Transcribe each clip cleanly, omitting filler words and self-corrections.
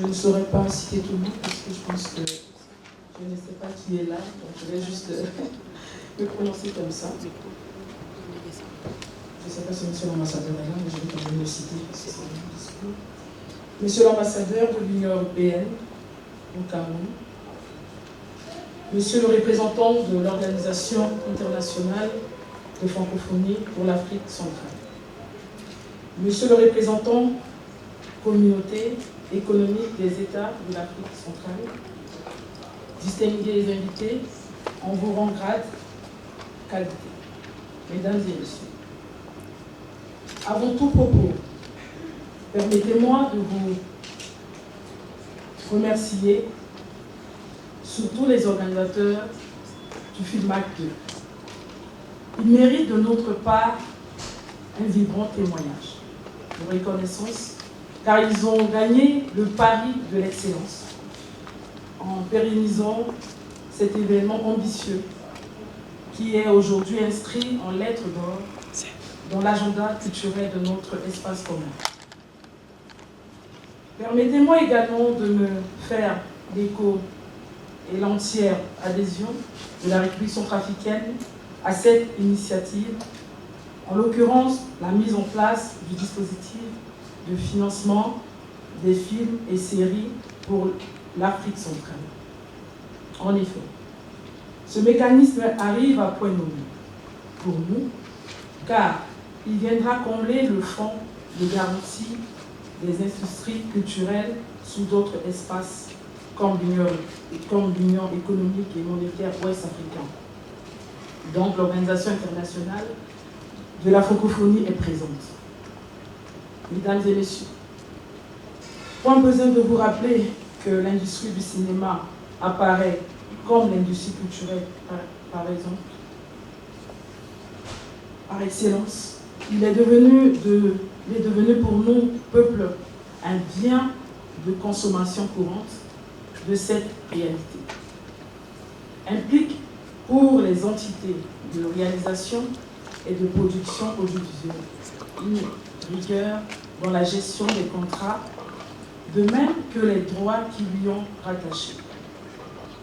Je ne saurais pas citer tout le monde parce que je pense que je ne sais pas qui est là, donc je vais juste me prononcer comme ça. Je ne sais pas si monsieur l'ambassadeur est là, mais je vais quand même le citer parce que c'est un discours. Monsieur l'ambassadeur de l'Union européenne au Cameroun, monsieur le représentant de l'Organisation internationale de francophonie pour l'Afrique centrale, monsieur le représentant communauté économique des États de l'Afrique centrale, distingués invités, en vous rend grade, qualité. Mesdames et messieurs, avant tout propos, permettez-moi de vous remercier surtout les organisateurs du FILMAC 2. Ils méritent de notre part un vibrant témoignage de reconnaissance car ils ont gagné le pari de l'excellence en pérennisant cet événement ambitieux qui est aujourd'hui inscrit en lettres d'or dans l'agenda culturel de notre espace commun. Permettez-moi également de me faire l'écho et l'entière adhésion de la République centrafricaine à cette initiative, en l'occurrence la mise en place du dispositif de financement des films et séries pour l'Afrique centrale. En effet, ce mécanisme arrive à point nommé pour nous, car il viendra combler le fonds de garantie des industries culturelles sous d'autres espaces comme l'Union économique et monétaire ouest-africaine. Donc l'Organisation internationale de la francophonie est présente. Mesdames et messieurs, point besoin de vous rappeler que l'industrie du cinéma apparaît comme l'industrie culturelle, par exemple, par excellence. Il est devenu pour nous, peuple, un bien de consommation courante de cette réalité. Implique pour les entités de réalisation et de production audiovisuelle une rigueur dans la gestion des contrats, de même que les droits qui lui ont rattachés,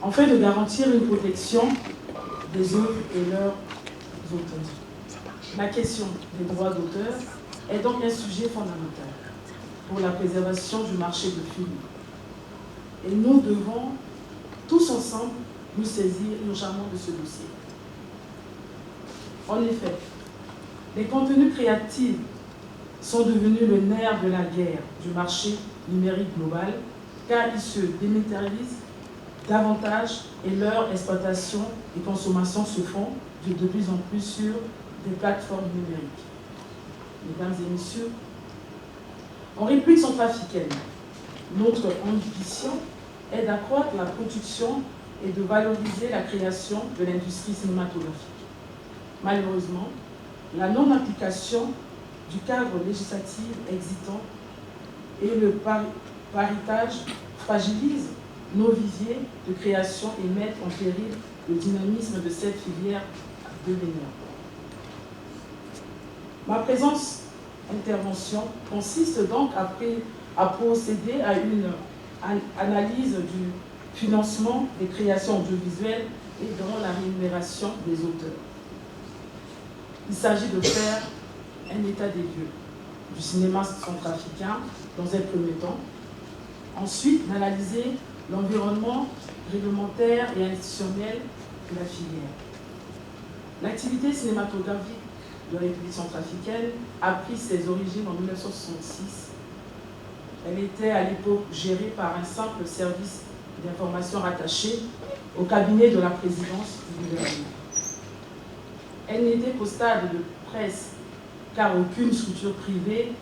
afin de garantir une protection des œuvres et leurs auteurs. La question des droits d'auteur est donc un sujet fondamental pour la préservation du marché du film. Et nous devons tous ensemble nous saisir urgemment de ce dossier. En effet, les contenus créatifs sont devenus le nerf de la guerre du marché numérique global, car ils se dématérialisent davantage et leur exploitation et consommation se font de plus en plus sur des plateformes numériques. Mesdames et messieurs, en République centrafricaine, notre ambition est d'accroître la production et de valoriser la création de l'industrie cinématographique. Malheureusement, la non-application du cadre législatif existant et le paritage fragilisent nos viviers de création et mettent en péril le dynamisme de cette filière de l'avenir. Ma présence intervention consiste donc à procéder à une analyse du financement des créations audiovisuelles et dans la rémunération des auteurs. Il s'agit de faire un état des lieux du cinéma centrafricain dans un premier temps, ensuite d'analyser l'environnement réglementaire et institutionnel de la filière. L'activité cinématographique de la République centrafricaine a pris ses origines en 1966. Elle était à l'époque gérée par un simple service d'information rattaché au cabinet de la présidence du gouvernement. Elle n'était qu'au stade de presse, car aucune structure privée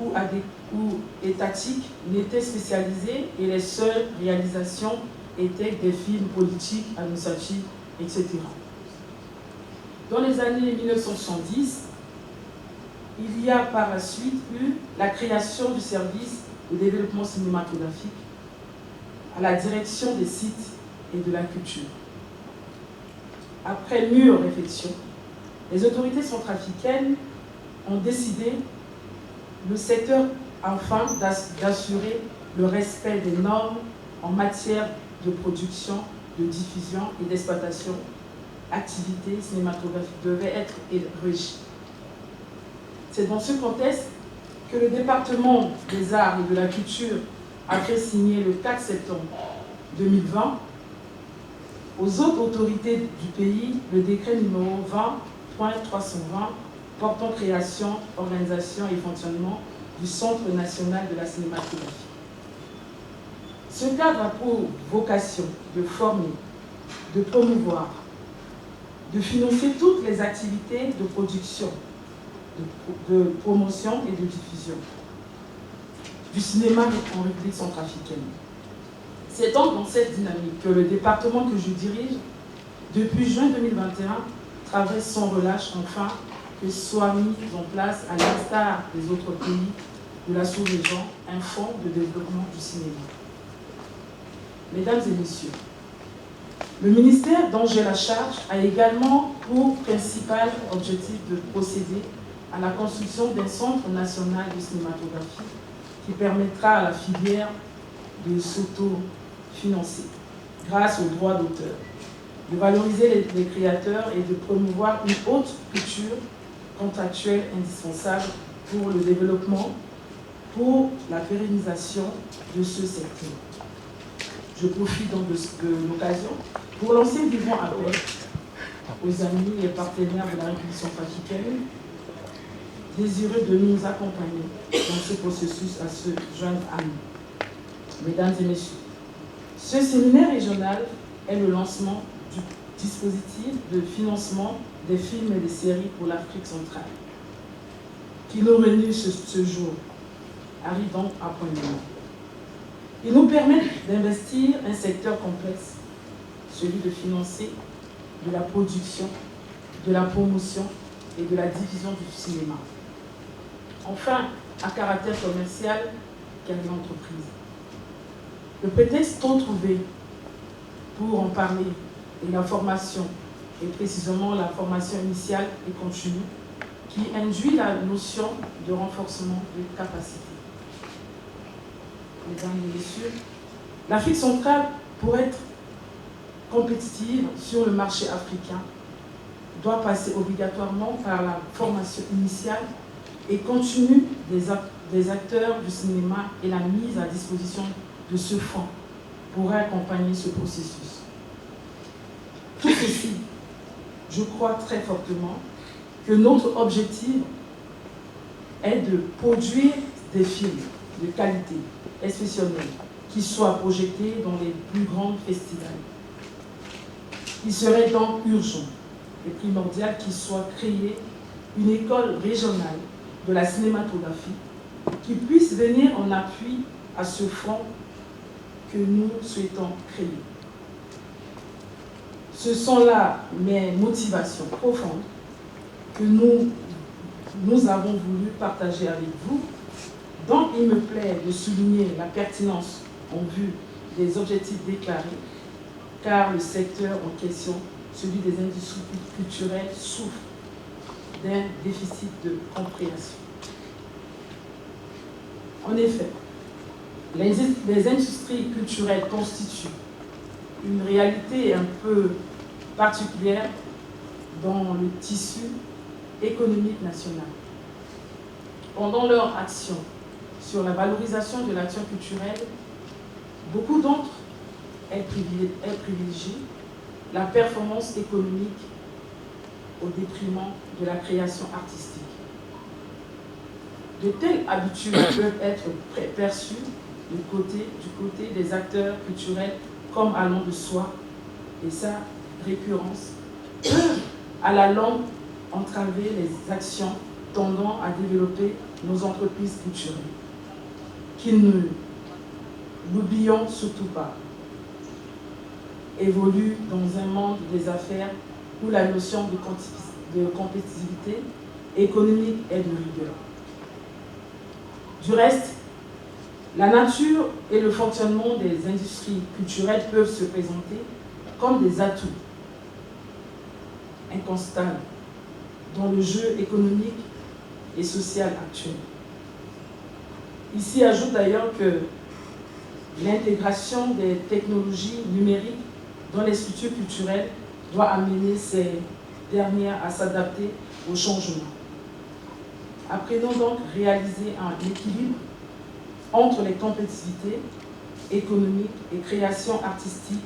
ou étatique n'était spécialisée et les seules réalisations étaient des films politiques, administratifs, etc. Dans les années 1970, il y a par la suite eu la création du service de développement cinématographique à la direction des sites et de la culture. Après mûre réflexion, les autorités centrafricaines ont décidé le secteur afin d'assurer le respect des normes en matière de production, de diffusion et d'exploitation, activités cinématographiques devaient être régies. C'est dans ce contexte que le département des arts et de la culture a fait signer le 4 septembre 2020 aux autres autorités du pays le décret numéro 20.320 portant création, organisation et fonctionnement du Centre national de la cinématographie. Ce cadre a pour vocation de former, de promouvoir, de financer toutes les activités de production, de promotion et de diffusion du cinéma en République centrafricaine. C'est donc dans cette dynamique que le département que je dirige, depuis juin 2021, travaille sans relâche afin que soit mis en place, à l'instar des autres pays de la sous-région, un fonds de développement du cinéma. Mesdames et messieurs, le ministère dont j'ai la charge a également pour principal objectif de procéder à la construction d'un centre national de cinématographie qui permettra à la filière de s'auto-financer grâce aux droits d'auteur, de valoriser les créateurs et de promouvoir une haute culture contractuelle indispensable pour le développement, pour la pérennisation de ce secteur. Je profite donc de l'occasion pour lancer un vivant appel aux amis et partenaires de la République centrafricaine désireux de nous accompagner dans ce processus à se joindre à nous. Mesdames et messieurs, ce séminaire régional est le lancement du dispositif de financement des films et des séries pour l'Afrique centrale, qui nous réunit ce jour, arrive donc à point nommé. Il nous permet d'investir un secteur complexe, celui de financer de la production, de la promotion et de la diffusion du cinéma. Enfin, à caractère commercial, quelle est l'entreprise? Le prétexte trop trouvé pour en parler est la formation, et précisément la formation initiale et continue, qui induit la notion de renforcement de capacité. Mesdames et messieurs, l'Afrique centrale, pour être compétitive sur le marché africain, doit passer obligatoirement par la formation initiale et continue des acteurs du cinéma et la mise à disposition de ce fonds pour accompagner ce processus. Tout ceci, je crois très fortement que notre objectif est de produire des films de qualité, exceptionnels, qui soient projetés dans les plus grands festivals. Il serait donc urgent et primordial qu'il soit créé une école régionale de la cinématographie qui puisse venir en appui à ce fonds que nous souhaitons créer. Ce sont là mes motivations profondes que nous avons voulu partager avec vous. Donc, il me plaît de souligner la pertinence en vue des objectifs déclarés, car le secteur en question, celui des industries culturelles, souffre d'un déficit de compréhension. En effet, les industries culturelles constituent une réalité un peu particulière dans le tissu économique national. Pendant leur action sur la valorisation de l'action culturelle, beaucoup d'entre elles privilégient la performance économique au détriment de la création artistique. De telles habitudes peuvent être perçues du côté des acteurs culturels comme allant de soi, et sa récurrence peut à la longue entraver les actions tendant à développer nos entreprises culturelles, qui ne l'oublions surtout pas, évoluent dans un monde des affaires où la notion de compétitivité économique est de rigueur. Du reste, la nature et le fonctionnement des industries culturelles peuvent se présenter comme des atouts inconstables dans le jeu économique et social actuel. Ici, ajoute d'ailleurs que L'intégration des technologies numériques dans les structures culturelles doit amener ces dernières à s'adapter au changement. Apprenons donc à réaliser un équilibre entre les compétitivités économiques et création artistique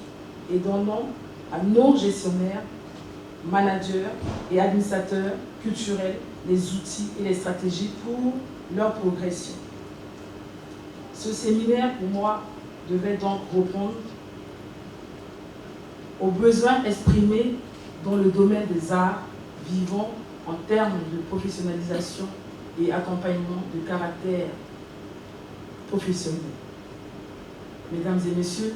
et donnons à nos gestionnaires, managers et administrateurs culturels les outils et les stratégies pour leur progression. Ce séminaire, pour moi, devait donc répondre aux besoins exprimés dans le domaine des arts vivants en termes de professionnalisation et accompagnement de caractère professionnel. Mesdames et messieurs,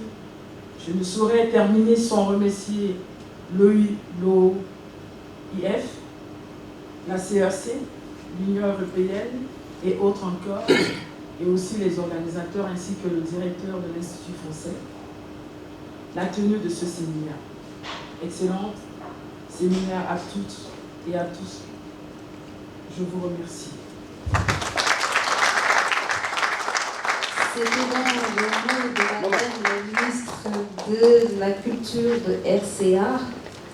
je ne saurais terminer sans remercier l'OIF, la CEC, l'Union européenne et autres encore, et aussi les organisateurs ainsi que le directeur de l'Institut français, la tenue de ce séminaire. Excellent séminaire à toutes et à tous. Je vous remercie. C'était donc le mot de la ministre de la Culture de RCA.